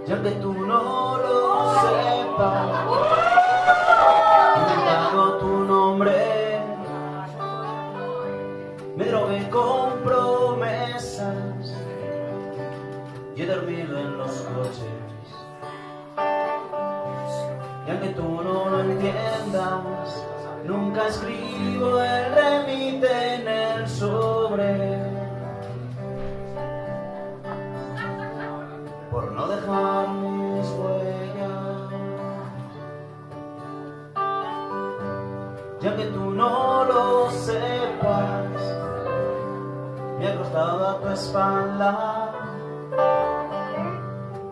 Ya que tú no lo sepas, he inventado tu nombre, me drogué con promesas y he dormido en los coches. Y aunque tú no lo entiendas, nunca escribo el remite en el sobre, por no dejar mis huellas. Ya que tú no lo sepas, me he acostado a tu espalda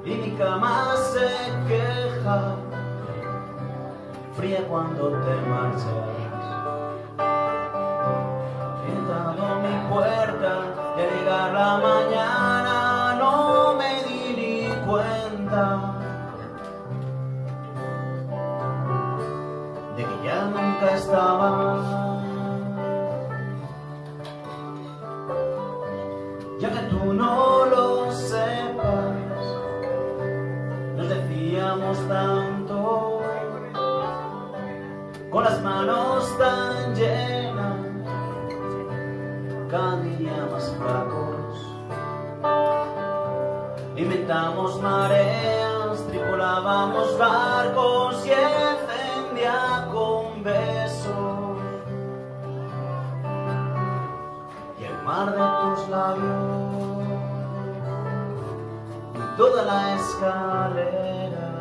y mi cama se queja, fría cuando te marchas. He entrado a mi puerta y al llegar la mañana no me di ni cuenta de que ya nunca estaba. Ya que tú no lo sepas, nos decíamos tanto, con las manos tan llenas, cada día más flacos. Inventamos mareas, tripulábamos barcos y encendía con besos y el mar de tus labios, toda la escalera.